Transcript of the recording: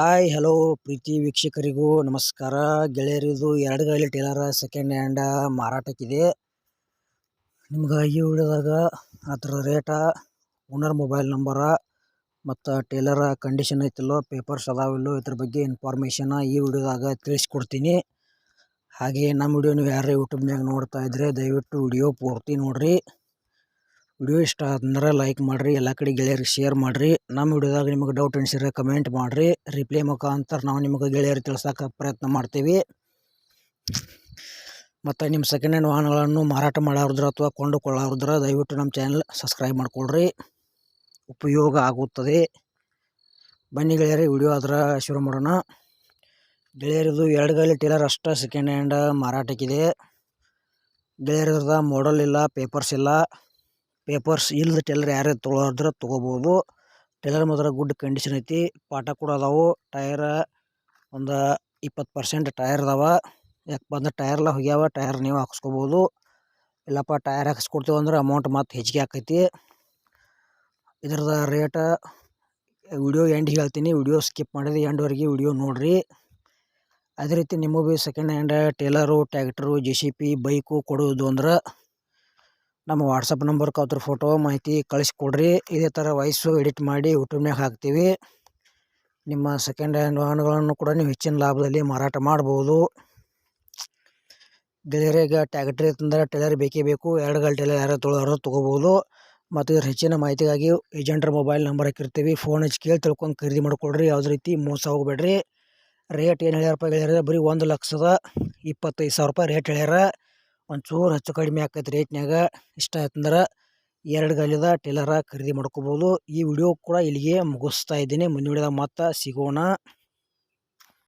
Hi hello ಪ್ರೀತಿ ವೀಕ್ಷಕರಿಗೂ ನಮಸ್ಕಾರ ಗೆಳೆಯರಿದು 2 ಗಾಲಿ Taylor second hand ಮಾರಾಟಕ್ಕಿದೆ. ನಿಮ್ಗೆ ಈ ವಿಡಿಯೋದಾಗ ಅದರ ರೇಟ, ಓನರ್ ಮೊಬೈಲ್ ನಂಬರ ಮತ್ತು ಟೇಲರ್ ಕಂಡೀಷನ್ ಐತಿಲ್ಲೋ, ಪೇಪರ್ಸ್ ಅದಾವಿಲ್ಲೋ, ಇದ್ರ ಬಗ್ಗೆ ಇನ್ಫಾರ್ಮೇಷನ್ ಈ ವಿಡಿಯೋದಾಗ ತಿಳಿಸ್ಕೊಡ್ತೀನಿ. ಹಾಗೆ ನಮ್ಮ ವಿಡಿಯೋ ನೀವು ಯಾರು ಯೂಟ್ಯೂಬ್ನಾಗ ನೋಡ್ತಾ ಇದ್ರೆ ದಯವಿಟ್ಟು ವಿಡಿಯೋ ಪೂರ್ತಿ ನೋಡ್ರಿ. ವಿಡಿಯೋ ಇಷ್ಟ ಅಂದ್ರೆ ಲೈಕ್ ಮಾಡಿರಿ, ಎಲ್ಲ ಕಡೆ ಗೆಳೆಯರಿಗೆ ಶೇರ್ ಮಾಡಿರಿ. ನಮ್ಮ ವಿಡಿಯೋದಾಗ ನಿಮಗೆ ಡೌಟ್ ಅನಿಸಿದ್ರೆ ಕಮೆಂಟ್ ಮಾಡಿರಿ. ರಿಪ್ಲೈ ಮುಖಾಂತರ ನಾವು ನಿಮಗೆ ಗೆಳೆಯರಿಗೆ ತಿಳ್ಸೋಕೆ ಪ್ರಯತ್ನ ಮಾಡ್ತೀವಿ. ಮತ್ತು ನಿಮ್ಮ ಸೆಕೆಂಡ್ ಹ್ಯಾಂಡ್ ವಾಹನಗಳನ್ನು ಮಾರಾಟ ಮಾಡೋರಿದ್ರೆ ಅಥವಾ ಕೊಂಡುಕೊಳ್ಳೋರಿದ್ರೆ ದಯವಿಟ್ಟು ನಮ್ಮ ಚಾನಲ್ ಸಬ್ಸ್ಕ್ರೈಬ್ ಮಾಡ್ಕೊಳ್ರಿ, ಉಪಯೋಗ ಆಗುತ್ತದೆ. ಬನ್ನಿ ಗೆಳೆಯರಿ, ವಿಡಿಯೋ ಆದ್ರೆ ಶುರು ಮಾಡೋಣ. ಗೆಳೆಯರಿದು 2 ಗಾಲಿ ಟೇಲರ್ ಅಷ್ಟೇ ಸೆಕೆಂಡ್ ಹ್ಯಾಂಡ್ ಮಾರಾಟಕ್ಕಿದೆ. ಗೆಳೆಯರದ ಮಾಡಲ್ ಇಲ್ಲ, ಪೇಪರ್ಸ್ ಇಲ್ಲ. ಪೇಪರ್ಸ್ ಇಲ್ಲದ ಟೇಲರ್ ಯಾರೇ ತೊಗೊಳೋದ್ರೆ ತೊಗೋಬೋದು. ಟೇಲರ್ ಮಾತ್ರ ಗುಡ್ ಕಂಡೀಷನ್ ಐತಿ. ಪಾಠ ಕೂಡ ಅದಾವು. ಟೈರ್ ಒಂದು 20% ಟೈರ್ ಅದಾವ. ಯಾಕಪ್ಪ ಅಂದ್ರೆ ಟೈರ್ಲ ಹೋಗ್ಯಾವ, ಟೈರ್ ನೀವು ಹಾಕ್ಸ್ಕೊಬೋದು. ಇಲ್ಲಪ್ಪ ಟೈರ್ ಹಾಕ್ಸ್ಕೊಡ್ತೀವಿ ಅಂದ್ರೆ ಅಮೌಂಟ್ ಮತ್ತು ಹೆಚ್ಚಿಗೆ ಆಕೈತಿ. ಇದ್ರದ ರೇಟ್ ವಿಡಿಯೋ ಎಂಡಿಗೆ ಹೇಳ್ತೀನಿ. ವಿಡಿಯೋ ಸ್ಕಿಪ್ ಮಾಡಿದ್ರೆ ಎಂಡ್ವರೆಗೆ ವಿಡಿಯೋ ನೋಡಿರಿ. ಅದೇ ರೀತಿ ನಿಮಗೂ ಭೀ second hand tailor, tractor, JCB, bike ಕೊಡೋದು ಅಂದ್ರೆ ನಮ್ಮ ವಾಟ್ಸಪ್ ನಂಬರ್ಗೆ ಅದ್ರ ಫೋಟೋ ಮಾಹಿತಿ ಕಳಿಸ್ಕೊಡ್ರಿ. ಇದೇ ಥರ ವಾಯ್ಸು ಎಡಿಟ್ ಮಾಡಿ ಯೂಟ್ಯೂಬ್ನಾಗ ಹಾಕ್ತೀವಿ. ನಿಮ್ಮ ಸೆಕೆಂಡ್ ಹ್ಯಾಂಡ್ ವಾಹನಗಳನ್ನು ಕೂಡ ನೀವು ಹೆಚ್ಚಿನ ಲಾಭದಲ್ಲಿ ಮಾರಾಟ ಮಾಡ್ಬೋದು. ಗೆಳೆಯರಿಗೆ ಟ್ಯಾಕ್ಟ್ರಿ ಅಂತಂದ್ರೆ ಟೇಲರ್ ಬೇಕೇ ಬೇಕು. 2 ಗಾಲಿ ಟೇಲರ್ ಯಾರು ತೊಗೋಬೋದು. ಮತ್ತು ಇದ್ರ ಹೆಚ್ಚಿನ ಮಾಹಿತಿಗಾಗಿ ಏಜೆಂಟ್ರ ಮೊಬೈಲ್ ನಂಬರ್ ಹಾಕಿರ್ತೀವಿ. ಫೋನ್ ಹಚ್ಚಿ ಕೇಳಿ ತಿಳ್ಕೊಂಡು ಖರೀದಿ ಮಾಡ್ಕೊಳ್ರಿ. ಯಾವುದೇ ರೀತಿ ಮೋಸ ಹೋಗ್ಬೇಡ್ರಿ. ರೇಟ್ ಏನು ಹೇಳ್ಯಾರಪ್ಪ ಗೆಳೆಯರ, ಬರೀ 1,25,000 ರೇಟ್ ಹೇಳ್ಯಾರ. ಒಂಚೂರು ಹೆಚ್ಚು ಕಡಿಮೆ ಆಕೈತೆ ರೇಟ್ನಾಗ. ಇಷ್ಟ ಆಯ್ತಂದ್ರೆ 2 ಗಾಲಿದ ಟೇಲರ ಖರೀದಿ ಮಾಡ್ಕೋಬೋದು. ಈ ವಿಡಿಯೋ ಕೂಡ ಇಲ್ಲಿಗೆ ಮುಗಿಸ್ತಾ ಇದ್ದೀನಿ. ಮುಂದಿನ ವಿಡಿಯೋದಾಗ ಮತ್ತೆ ಸಿಗೋಣ.